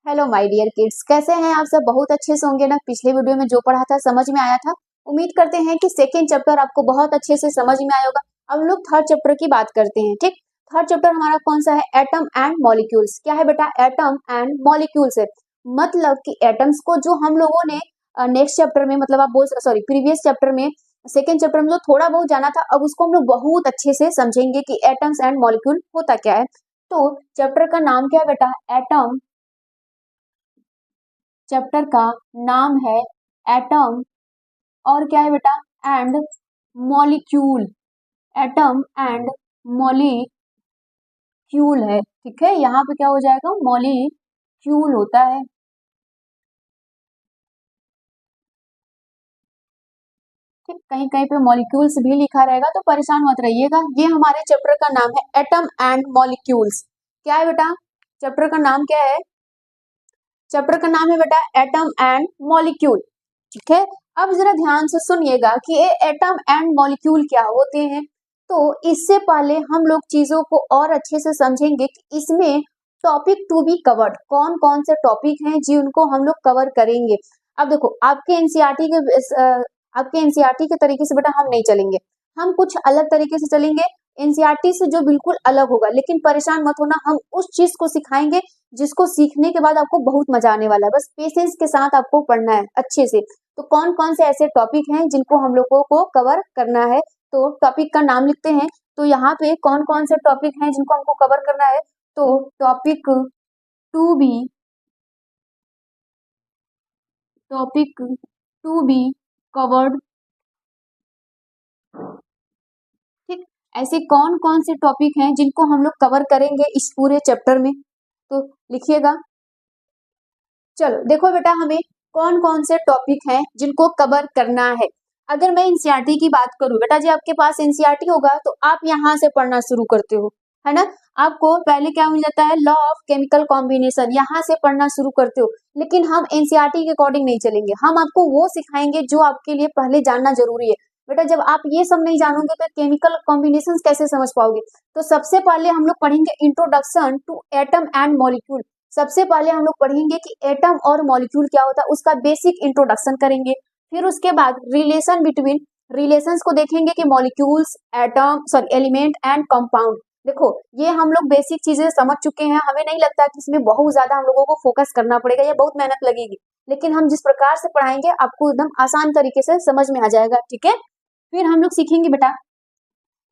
Hello my dear kids, कैसे हैं आप सब। बहुत अच्छे से होंगे ना। पिछले वीडियो में जो पढ़ा था समझ में आया था। उम्मीद करते हैं कि सेकेंड चैप्टर आपको बहुत अच्छे से समझ में आया होगा। अब हम लोग थर्ड चैप्टर की बात करते हैं। ठीक, थर्ड चैप्टर हमारा कौन सा है? Atom and molecules. क्या है बेटा? एटम एंड मॉलिक्यूल्स है। मतलब कि एटम्स को जो हम लोगों ने नेक्स्ट चैप्टर में, मतलब आप बोल सॉरी प्रीवियस चैप्टर में, सेकेंड चैप्टर में जो थोड़ा बहुत जाना था, अब उसको हम लोग बहुत अच्छे से समझेंगे कि एटम्स एंड मॉलिक्यूल होता क्या है। तो चैप्टर का नाम क्या है बेटा? एटम। चैप्टर का नाम है एटम। और क्या है बेटा? And molecule. Atom and molecule है। ठीक है, यहाँ पे क्या हो जाएगा? मॉलिक्यूल होता है। ठीक, कहीं कहीं पे मॉलिक्यूल्स भी लिखा रहेगा तो परेशान मत रहिएगा। ये हमारे चैप्टर का नाम है एटम एंड मॉलिक्यूल्स। क्या है बेटा? चैप्टर का नाम क्या है? चैप्टर का नाम है बेटा एटम एंड मॉलिक्यूल। ठीक है, अब जरा ध्यान से सुनिएगा कि ये एटम एंड मॉलिक्यूल क्या होते हैं। तो इससे पहले हम लोग चीजों को और अच्छे से समझेंगे कि इसमें टॉपिक टू बी कवर्ड कौन कौन से टॉपिक हैं जिनको हम लोग कवर करेंगे। अब देखो, आपके एनसीईआरटी आपके एनसीईआरटी के तरीके से बेटा हम नहीं चलेंगे, हम कुछ अलग तरीके से चलेंगे। एनसीईआरटी से जो बिल्कुल अलग होगा, लेकिन परेशान मत होना, हम उस चीज को सिखाएंगे जिसको सीखने के बाद आपको बहुत मजा आने वाला है। बस पेशेंस के साथ आपको पढ़ना है अच्छे से। तो कौन कौन से ऐसे टॉपिक हैं जिनको हम लोगों को कवर करना है, तो टॉपिक का नाम लिखते हैं। तो यहाँ पे कौन कौन से टॉपिक हैं जिनको हमको कवर करना है? तो topic to be topic to be covered. ठीक, ऐसे कौन कौन से टॉपिक हैं जिनको हम लोग कवर करेंगे इस पूरे चैप्टर में, तो लिखिएगा। चलो देखो बेटा, हमें कौन कौन से टॉपिक हैं जिनको कवर करना है। अगर मैं एनसीईआरटी की बात करूं बेटा जी, आपके पास एनसीईआरटी होगा तो आप यहाँ से पढ़ना शुरू करते हो, है ना। आपको पहले क्या मिल जाता है? लॉ ऑफ केमिकल कॉम्बिनेशन, यहाँ से पढ़ना शुरू करते हो। लेकिन हम एनसीईआरटी के अकॉर्डिंग नहीं चलेंगे, हम आपको वो सिखाएंगे जो आपके लिए पहले जानना जरूरी है। बेटा जब आप ये सब नहीं जानोगे तो केमिकल कॉम्बिनेशन कैसे समझ पाओगे? तो सबसे पहले हम लोग पढ़ेंगे introduction to atom and molecule. सबसे पहले हम लोग पढ़ेंगे कि एटम और मॉलिक्यूल क्या होता है, उसका बेसिक इंट्रोडक्शन करेंगे। फिर उसके बाद रिलेशन बिटवीन, रिलेशंस को देखेंगे कि molecules, atom sorry element and compound. देखो ये हम लोग बेसिक चीजें समझ चुके हैं, हमें नहीं लगता कि इसमें बहुत ज्यादा हम लोगों को फोकस करना पड़ेगा या बहुत मेहनत लगेगी। लेकिन हम जिस प्रकार से पढ़ाएंगे आपको एकदम आसान तरीके से समझ में आ जाएगा। ठीक है, फिर हम लोग सीखेंगे बेटा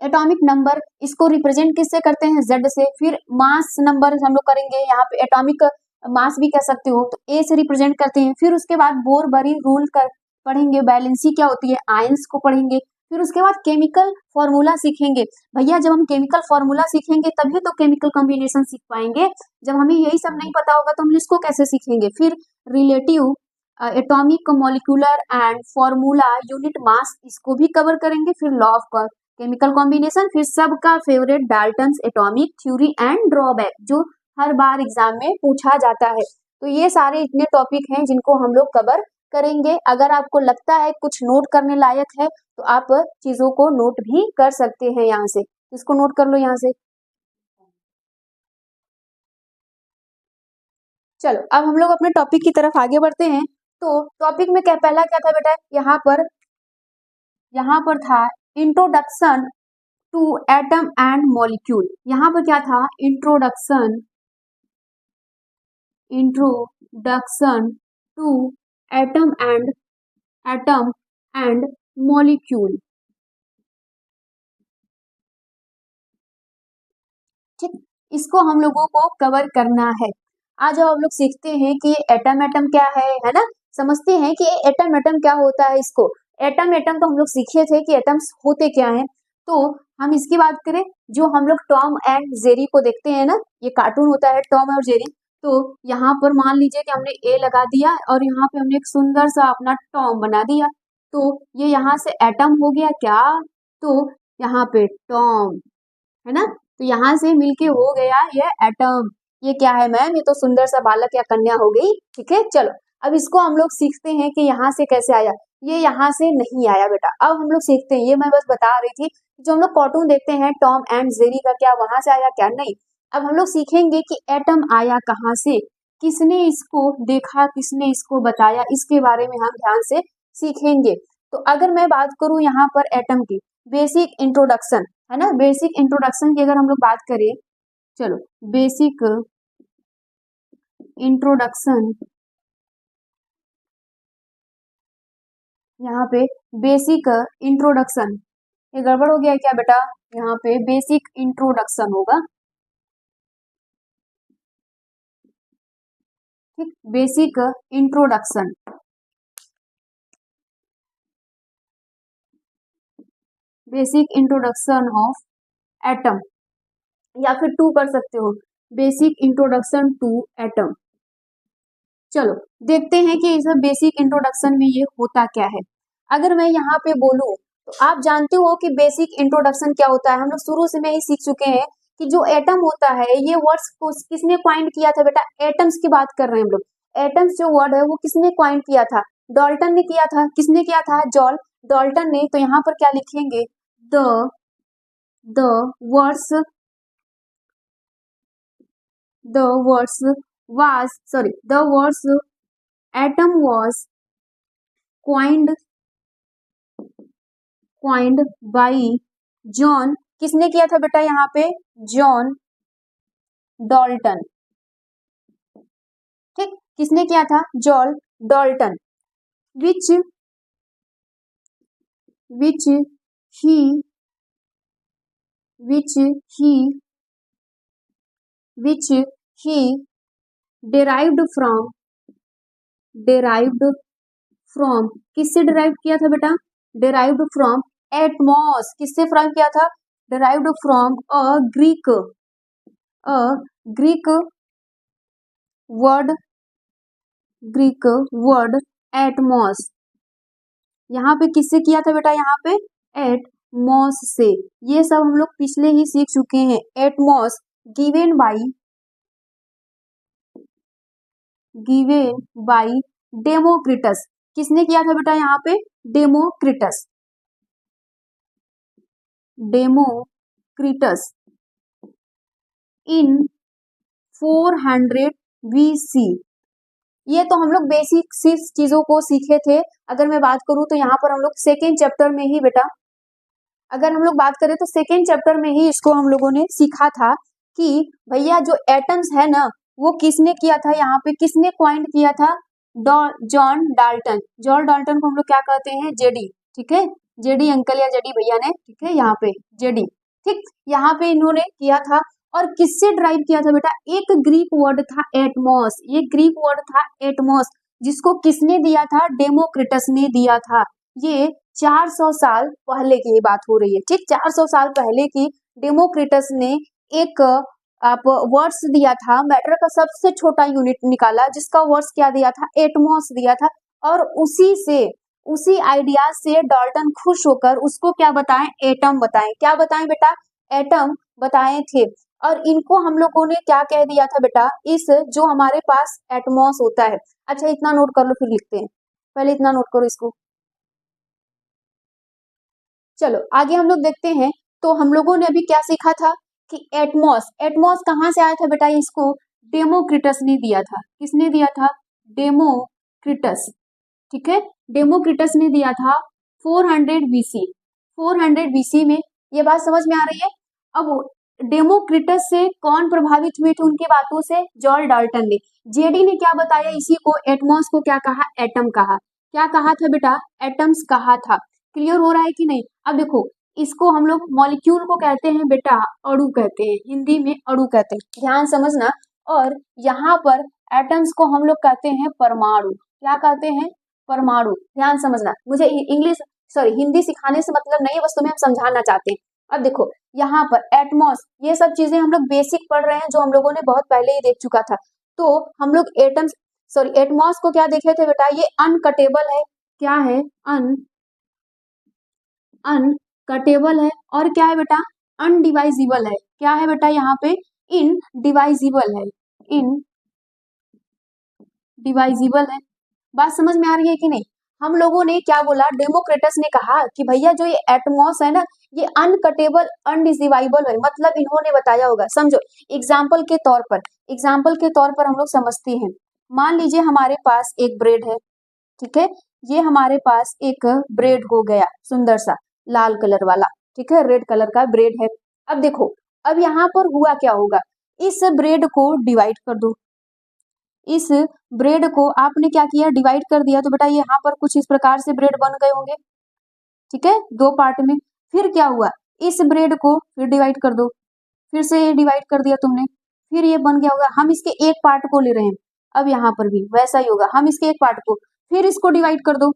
एटॉमिक नंबर, इसको रिप्रेजेंट किससे करते हैं? जेड से। फिर मास नंबर हम लोग करेंगे, यहाँ पे एटॉमिक मास भी कह सकते हो, तो ए से रिप्रेजेंट करते हैं। फिर उसके बाद बोर बरी रूल कर पढ़ेंगे, बैलेंसी क्या होती है, आयंस को पढ़ेंगे। फिर उसके बाद केमिकल फॉर्मूला सीखेंगे। भैया जब हम केमिकल फॉर्मूला सीखेंगे तभी तो केमिकल कॉम्बिनेशन सीख पाएंगे। जब हमें यही सब नहीं पता होगा तो हम इसको कैसे सीखेंगे? फिर relative atomic molecular and formula unit mass, इसको भी कवर करेंगे। फिर लॉ ऑफ केमिकल कॉम्बिनेशन, फिर सबका favourite Dalton's atomic theory and drawback, जो हर बार एग्जाम में पूछा जाता है। तो ये सारे इतने टॉपिक हैं जिनको हम लोग कवर करेंगे। अगर आपको लगता है कुछ नोट करने लायक है तो आप चीजों को नोट भी कर सकते हैं यहाँ से। इसको नोट कर लो यहाँ से। चलो अब हम लोग अपने टॉपिक की तरफ आगे बढ़ते हैं। तो टॉपिक में क्या पहला क्या था बेटा? यहाँ पर था introduction to atom and molecule. यहाँ पर क्या था? Introduction to atom and molecule. ठीक, इसको हम लोगों को कवर करना है। आज हम लोग सीखते हैं कि एटम एटम क्या है ना। समझते हैं कि एटम एटम क्या होता है। इसको एटम एटम तो हम लोग सीखे थे कि एटम्स होते क्या हैं। तो हम इसकी बात करें, जो हम लोग टॉम एंड जेरी को देखते हैं ना, ये कार्टून होता है टॉम और जेरी। तो यहाँ पर मान लीजिए कि हमने ए लगा दिया और यहाँ पे हमने एक सुंदर सा अपना टॉम बना दिया। तो ये यहाँ से एटम हो गया क्या? तो यहाँ पे टॉम, है ना। तो यहाँ से मिलके हो गया ये एटम। ये क्या है मैम? ये तो सुंदर सा बालक या कन्या हो गई। ठीक है, चलो अब इसको हम लोग सीखते हैं कि यहाँ से कैसे आया। ये यहाँ से नहीं आया बेटा। अब हम लोग सीखते हैं, ये मैं बस बता रही थी, जो हम लोग कार्टून देखते हैं टॉम एंड जेरी का, क्या वहां से आया क्या? नहीं। अब हम लोग सीखेंगे कि एटम आया कहाँ से। किसने इसको देखा, किसने इसको बताया, इसके बारे में हम ध्यान से सीखेंगे। तो अगर मैं बात करूं यहाँ पर एटम की बेसिक इंट्रोडक्शन, है ना, बेसिक इंट्रोडक्शन की अगर हम लोग बात करें, चलो बेसिक इंट्रोडक्शन, यहाँ पे बेसिक इंट्रोडक्शन, ये गड़बड़ हो गया है क्या बेटा, यहाँ पे बेसिक इंट्रोडक्शन होगा, ठीक, basic introduction, basic introduction of atom, या फिर टू कर सकते हो, बेसिक इंट्रोडक्शन टू एटम। चलो देखते हैं कि इस बेसिक इंट्रोडक्शन में ये होता क्या है। अगर मैं यहाँ पे बोलूं तो आप जानते हो कि बेसिक इंट्रोडक्शन क्या होता है, हम लोग शुरू से में ही सीख चुके हैं कि जो एटम होता है, ये वर्ड्स को किसने क्वाइंट किया था बेटा, एटम्स की बात कर रहे हैं हम लोग। एटम्स जो वर्ड है वो किसने क्वाइंट किया था, डाल्टन ने किया था। किसने किया था, जॉन डाल्टन ने। तो यहाँ पर क्या लिखेंगे, the words atom was coined by John, किसने किया था बेटा यहाँ पे, जॉन डाल्टन, ठीक, किसने किया था, John Dalton, which he derived from किससे डिराइव किया था बेटा, derived from एटमॉस, किससे डिराइव किया था, derived from a Greek word Atmos. यहाँ पे किससे किया था बेटा, यहाँ पे एटमॉस से। ये सब हम लोग पिछले ही सीख चुके हैं। एटमॉस गिवेन बाई डेमोक्रिटस, किसने किया था बेटा यहाँ पे, डेमोक्रिटस इन 400 BC। ये तो हम लोग बेसिक सी चीजों को सीखे थे। अगर मैं बात करूं तो यहाँ पर हम लोग सेकेंड चैप्टर में ही बेटा, अगर हम लोग बात करें तो सेकेंड चैप्टर में ही इसको हम लोगों ने सीखा था कि भैया जो एटम्स है ना, वो किसने किया था, यहाँ पे किसने क्वाइंट किया था, जॉन डाल्टन। जॉन डाल्टन को हम लोग क्या कहते हैं, जेडी, ठीक है, जेडी अंकल या जेडी भैया ने, ठीक है, यहाँ पे जेडी, ठीक, यहाँ पे इन्होंने किया था। और किससे ड्राइव किया था बेटा, एक ग्रीक वर्ड था एटमॉस, ये ग्रीक वर्ड था एटमॉस, जिसको किसने दिया था, डेमोक्रिटस ने दिया था। ये 400 साल पहले की बात हो रही है, ठीक, 400 साल पहले की डेमोक्रिटस ने एक आप वर्ड्स दिया था, मैटर का सबसे छोटा यूनिट निकाला, जिसका वर्ड्स क्या दिया था, एटमॉस दिया था। और उसी आइडिया से डाल्टन खुश होकर उसको क्या बताएं, एटम बताएं। क्या बताएं बेटा, एटम बताए थे। और इनको हम लोगों ने क्या कह दिया था बेटा, इस जो हमारे पास एटमॉस होता है। अच्छा इतना नोट कर लो, फिर लिखते हैं, पहले इतना नोट करो इसको। चलो आगे हम लोग देखते हैं। तो हम लोगों ने अभी क्या सीखा था कि एटमॉस कहाँ से आया था बेटा, इसको डेमोक्रिटस ने दिया था। किसने दिया था, डेमोक्रिटस, ठीक है, डेमोक्रिटस ने दिया था 400 BC। 400 BC में, ये बात समझ में आ रही है। अब डेमोक्रिटस से कौन प्रभावित हुए थे उनकी बातों से, जॉन डाल्टन ने। जेडी ने क्या बताया, इसी को एटमॉस को क्या कहा, एटम कहा। क्या कहा था बेटा, एटम्स कहा था। क्लियर हो रहा है कि नहीं। अब देखो, इसको हम लोग मॉलिक्यूल को कहते हैं बेटा, अणु कहते हैं, हिंदी में अणु कहते हैं, ध्यान समझना। और यहाँ पर एटम्स को हम लोग कहते हैं परमाणु। क्या कहते हैं, परमाणु, ध्यान समझना। मुझे हिंदी सिखाने से मतलब नहीं है, बस तुम्हें हम समझाना चाहते हैं। अब देखो यहाँ पर एटमॉस, ये सब चीजें हम लोग बेसिक पढ़ रहे हैं, जो हम लोगों ने बहुत पहले ही देख चुका था। तो हम लोग एटमॉस को क्या देखे थे बेटा, ये अनकटेबल है। क्या है, अनकटेबल है। और क्या है बेटा, अनडिवाइजिबल है। क्या है बेटा यहाँ पे, इनडिवाइजिबल है, इनडिवाइजिबल है। बात समझ में आ रही है कि नहीं। हम लोगों ने क्या बोला, डेमोक्रिटस ने कहा कि भैया जो ये एटमॉस है ना, ये अनकटेबल अनडिवाइडेबल है, मतलब इन्होंने बताया होगा। समझो एग्जाम्पल के तौर पर हम लोग समझते हैं। मान लीजिए हमारे पास एक ब्रेड है, ठीक है, ये हमारे पास एक ब्रेड हो गया सुंदर सा लाल कलर वाला, ठीक है, रेड कलर का ब्रेड है। अब देखो, अब यहाँ पर हुआ क्या होगा, इस ब्रेड को डिवाइड कर दो, इस ब्रेड को आपने क्या किया, डिवाइड कर दिया, तो बेटा यहाँ पर कुछ इस प्रकार से ब्रेड बन गए होंगे, ठीक है, दो पार्ट में। फिर क्या हुआ, इस ब्रेड को फिर डिवाइड कर दो, फिर से ये डिवाइड कर दिया तुमने, फिर ये बन गया होगा। हम इसके एक पार्ट को ले रहे हैं, अब यहाँ पर भी वैसा ही होगा, हम इसके एक पार्ट को, फिर इसको डिवाइड कर दो,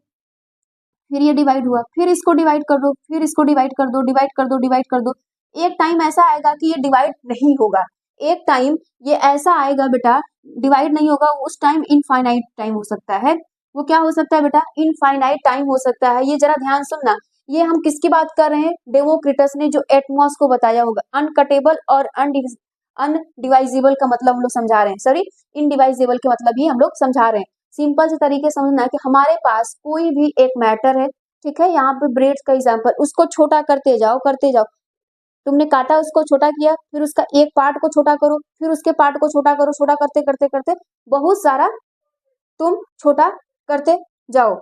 फिर ये डिवाइड हुआ, फिर इसको डिवाइड कर दो, फिर इसको डिवाइड कर दो, डिवाइड कर दो, डिवाइड कर दो। एक टाइम ऐसा आएगा कि ये डिवाइड नहीं होगा, एक टाइम ये ऐसा आएगा बेटा, डिवाइड नहीं होगा, उस टाइम इनफाइनाइट टाइम हो सकता है। वो क्या हो सकता है बेटा, इनफाइनाइट टाइम हो सकता है। ये जरा ध्यान सुनना, ये हम किसकी बात कर रहे हैं, डेमोक्रिटस ने जो एटमॉस को बताया होगा। अनकटेबल और अनडिवाइजिबल का मतलब हम लोग समझा रहे हैं, सॉरी इनडिवाइजिबल के मतलब ही हम लोग समझा रहे हैं। सिंपल से तरीके समझना है कि हमारे पास कोई भी एक मैटर है, ठीक है, यहाँ पे ब्रेड का एग्जांपल, उसको छोटा करते जाओ करते जाओ, तुमने काटा उसको छोटा किया, फिर उसका एक पार्ट को छोटा करो, फिर उसके पार्ट को छोटा करो, छोटा करते करते करते बहुत सारा तुम छोटा करते जाओ,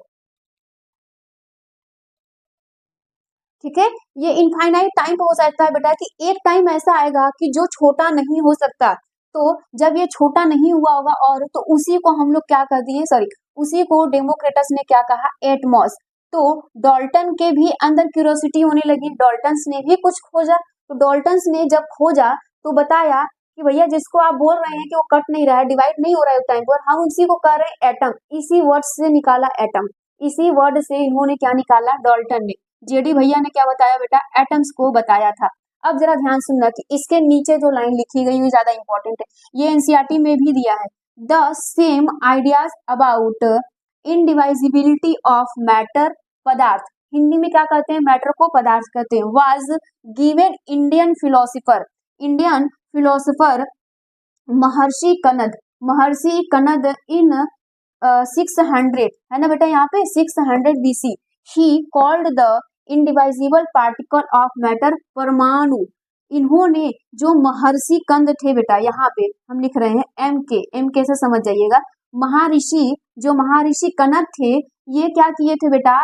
ठीक है। ये इनफाइनाइट टाइम हो सकता है बेटा कि एक टाइम ऐसा आएगा कि जो छोटा नहीं हो सकता, तो जब ये छोटा नहीं हुआ होगा और तो उसी को हम लोग क्या कर दिए, सॉरी उसी को डेमोक्रेटस ने क्या कहा, एटमॉस। तो डाल्टन के भी अंदर क्यूरियोसिटी होने लगी, डाल्टन्स ने भी कुछ खोजा, तो डाल्टन्स ने जब खोजा तो बताया कि भैया जिसको आप बोल रहे हैं कि वो कट नहीं रहा है, डिवाइड नहीं हो रहा है टाइम पर, हम उसी को कह रहे हैं एटम, इसी वर्ड से निकाला एटम, इसी वर्ड से इन्होंने क्या निकाला, डाल्टन ने, जेडी भैया ने क्या बताया बेटा, एटम्स को बताया था। अब जरा ध्यान सुनना कि इसके नीचे जो लाइन लिखी गई है ज्यादा इंपॉर्टेंट है, ये एनसीईआरटी में भी दिया है। The same ideas about indivisibility of matter, पदार्थ, हिंदी में क्या कहते हैं, मैटर को पदार्थ कहते हैं, वाज गिवन इंडियन फिलोसोफर महर्षि कनद, इन 600 है ना बेटा, यहाँ पे 600 BC, he called the indivisible particle of matter परमाणु। इन्होंने, जो महर्षि कंद थे बेटा, यहाँ पे हम लिख रहे हैं एम के से समझ जाइएगा, महर्षि, जो महर्षि कनद थे, ये क्या किए थे बेटा,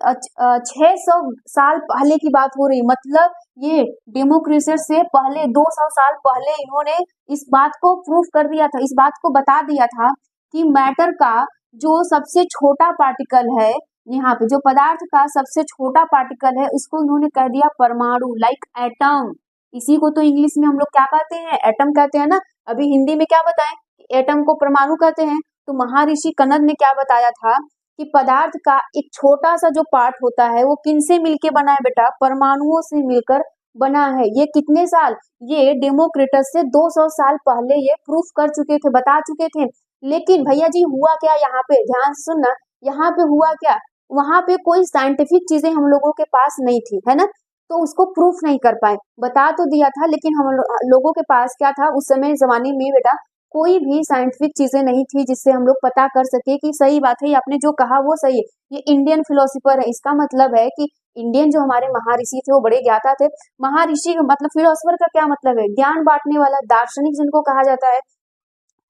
600 साल पहले की बात हो रही, मतलब ये डेमोक्रेसी से पहले 200 साल पहले इन्होंने इस बात को प्रूफ कर दिया था, इस बात को बता दिया था कि मैटर का जो सबसे छोटा पार्टिकल है, यहाँ पे जो पदार्थ का सबसे छोटा पार्टिकल है, उसको इन्होंने कह दिया परमाणु, लाइक एटम। इसी को तो इंग्लिश में हम लोग क्या कहते हैं, एटम कहते हैं ना। अभी हिंदी में क्या बताएं, एटम को परमाणु कहते हैं। तो महर्षि कनद ने क्या बताया था कि पदार्थ का एक छोटा सा जो पार्ट होता है वो किनसे मिलके बना है बेटा, परमाणुओं से मिलकर बना है। ये कितने साल, ये डेमोक्रिटस से 200 साल पहले ये प्रूफ कर चुके थे, बता चुके थे। लेकिन भैया जी हुआ क्या, यहाँ पे ध्यान सुनना, यहाँ पे हुआ क्या, वहां पे कोई साइंटिफिक चीजें हम लोगों के पास नहीं थी, है ना, तो उसको प्रूफ नहीं कर पाए, बता तो दिया था, लेकिन हम लोगों के पास क्या था उस समय जमाने में बेटा, कोई भी साइंटिफिक चीजें नहीं थी जिससे हम लोग पता कर सके कि सही बात है, आपने जो कहा वो सही है। ये इंडियन फिलोसोफर है, इसका मतलब है कि इंडियन जो हमारे महर्षि थे वो बड़े ज्ञाता थे। महर्षि मतलब फिलोसोफर का क्या मतलब है, ज्ञान बांटने वाला, दार्शनिक जिनको कहा जाता है।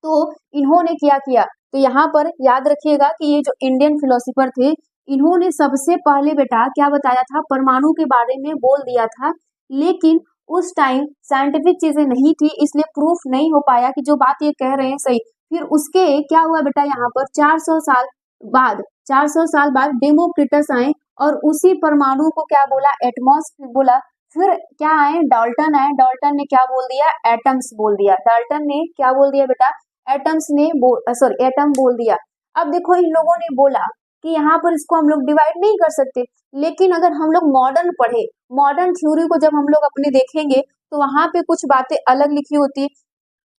तो इन्होंने क्या किया, तो यहाँ पर याद रखिएगा कि ये जो इंडियन फिलोसोफर थे, इन्होंने सबसे पहले बेटा क्या बताया था, परमाणु के बारे में बोल दिया था। लेकिन उस टाइम साइंटिफिक चीजें नहीं थी, इसलिए प्रूफ नहीं हो पाया कि जो बात ये कह रहे हैं सही। फिर उसके क्या हुआ बेटा, यहाँ पर 400 साल बाद डेमोक्रिटस आए और उसी परमाणु को क्या बोला, एटमॉस बोला। फिर क्या आए, डाल्टन आए, डाल्टन ने क्या बोल दिया, एटम्स बोल दिया। डाल्टन ने क्या बोल दिया बेटा, एटम्स ने एटम बोल दिया। अब देखो इन लोगों ने बोला कि यहाँ पर इसको हम लोग डिवाइड नहीं कर सकते, लेकिन अगर हम लोग मॉडर्न पढ़े, मॉडर्न थ्योरी को जब हम लोग अपने देखेंगे तो वहां पे कुछ बातें अलग लिखी होती है।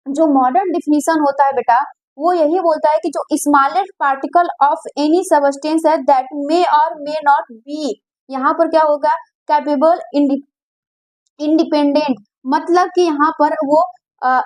जो मॉडर्न डिफिनीशन होता है बेटा, वो यही बोलता है कि जो smallest particle of any substance है दैट मे और मे नॉट बी, यहाँ पर क्या होगा, कैपेबल इंडिपेंडेंट, मतलब कि यहाँ पर वो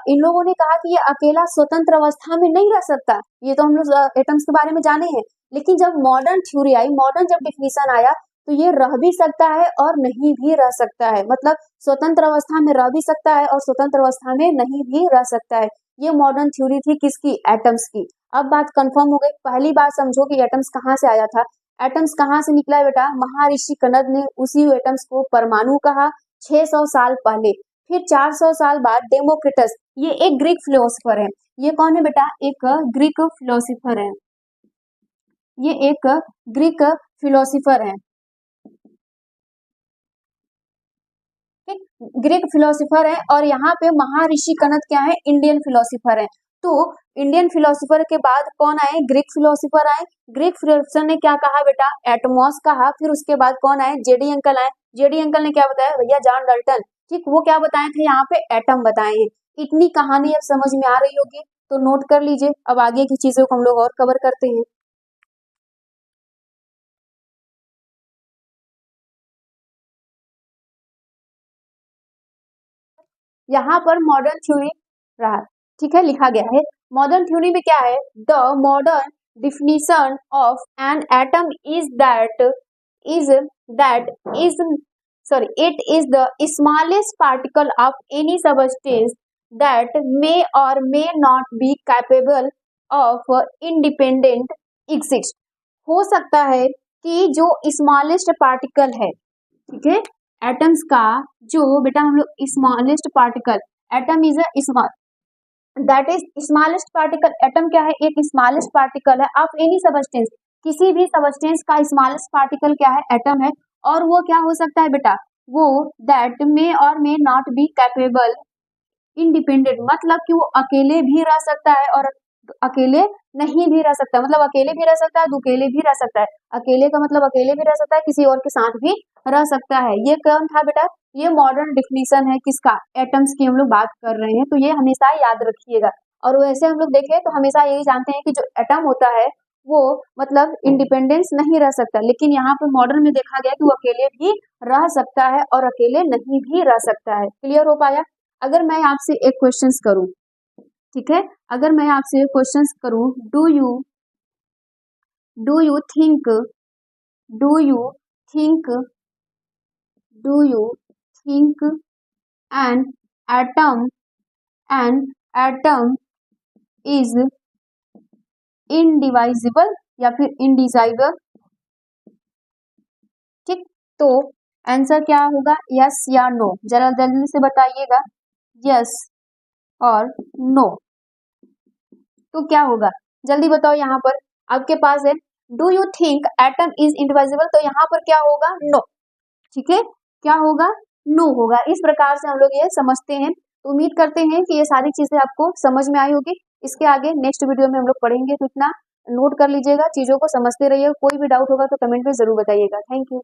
इन लोगों ने कहा कि ये अकेला स्वतंत्र अवस्था में नहीं रह सकता। ये तो हम लोग एटम्स के बारे में जाने हैं, लेकिन जब मॉडर्न थ्योरी आई, मॉडर्न जब डिफिनीशन आया, तो ये रह भी सकता है और नहीं भी रह सकता है, मतलब स्वतंत्र अवस्था में रह भी सकता है और स्वतंत्र अवस्था में नहीं भी रह सकता है। ये मॉडर्न थ्योरी थी किसकी? एटम्स की। अब बात कंफर्म हो गई। पहली बात समझो कि एटम्स कहाँ से आया था। एटम्स कहाँ से निकला है बेटा? महर्षि कनद ने उसी एटम्स को परमाणु कहा 600 साल पहले। फिर 400 साल बाद डेमोक्रिटस, ये एक ग्रीक फिलोसोफर है। ये कौन है बेटा? एक ग्रीक फिलोसोफर है। ये एक ग्रीक फिलोसोफर है। ठीक, ग्रीक फिलोसोफर है। और यहाँ पे महर्षि कनद क्या है? इंडियन फिलोसोफर है। तो इंडियन फिलोसोफर के बाद कौन आए? ग्रीक फिलोसोफर आए। ग्रीक फिलोसोफर ने क्या कहा बेटा? एटमॉस कहा। फिर उसके बाद कौन आए? जेडी अंकल आए। जेडी अंकल ने क्या बताया भैया? John Dalton. ठीक, वो क्या बताए थे? यहाँ पे एटम बताए हैं। इतनी कहानी अब समझ में आ रही होगी, तो नोट कर लीजिए। अब आगे की चीजों को हम लोग और कवर करते हैं। यहाँ पर मॉडर्न थ्योरी रहा, ठीक है, लिखा गया है। मॉडर्न थ्योरी में क्या है? The modern definition of N atom is that is sorry, it is the smallest particle of any substance that may or may not be capable of independent exist। हो सकता है कि जो स्मॉलेस्ट पार्टिकल है, ठीक है, एटम्स का जो बेटा हम लोग smallest particle, atom is a small, that is smallest particle. Atom क्या है? एक स्मॉलेस्ट पार्टिकल है ऑफ एनी सबस्टेंस, किसी भी सबस्टेंस का स्मॉलेस्ट पार्टिकल क्या है? एटम है। और वो क्या हो सकता है बेटा? वो दैट मे और may not be capable independent, मतलब कि वो अकेले भी रह सकता है और अकेले नहीं भी रह सकता, मतलब अकेले भी रह सकता है, दुकेले भी रह सकता है। अकेले का मतलब अकेले भी रह सकता है, किसी और के साथ भी रह सकता है। ये कौन था बेटा? ये मॉडर्न डिफिनीशन है किसका? एटम्स की हम लोग बात कर रहे हैं, तो ये हमेशा याद रखिएगा। और वैसे हम लोग देखें तो हमेशा यही जानते हैं कि जो एटम होता है वो मतलब इंडिपेंडेंस नहीं रह सकता, लेकिन यहाँ पे मॉडर्न में देखा गया कि वो अकेले भी रह सकता है और अकेले नहीं भी रह सकता है। क्लियर हो पाया? अगर मैं आपसे एक क्वेश्चंस करूं, ठीक है, अगर मैं आपसे एक क्वेश्चंस करूं, do you think do you think do you think an atom an atom is indivisible या फिर इनडिजाइबल? ठीक, तो आंसर क्या होगा? यस या नो? जरा जल्दी से बताइएगा, यस और नो। तो क्या होगा? जल्दी बताओ। यहाँ पर आपके पास है do you think atom is indivisible, तो यहाँ पर क्या होगा? नो। ठीक है, क्या होगा? नो होगा। इस प्रकार से हम लोग ये समझते हैं। तो उम्मीद करते हैं कि ये सारी चीजें आपको समझ में आई होगी। इसके आगे नेक्स्ट वीडियो में हम लोग पढ़ेंगे, तो इतना नोट कर लीजिएगा, चीजों को समझते रहिएगा। कोई भी डाउट होगा तो कमेंट में जरूर बताइएगा। Thank you.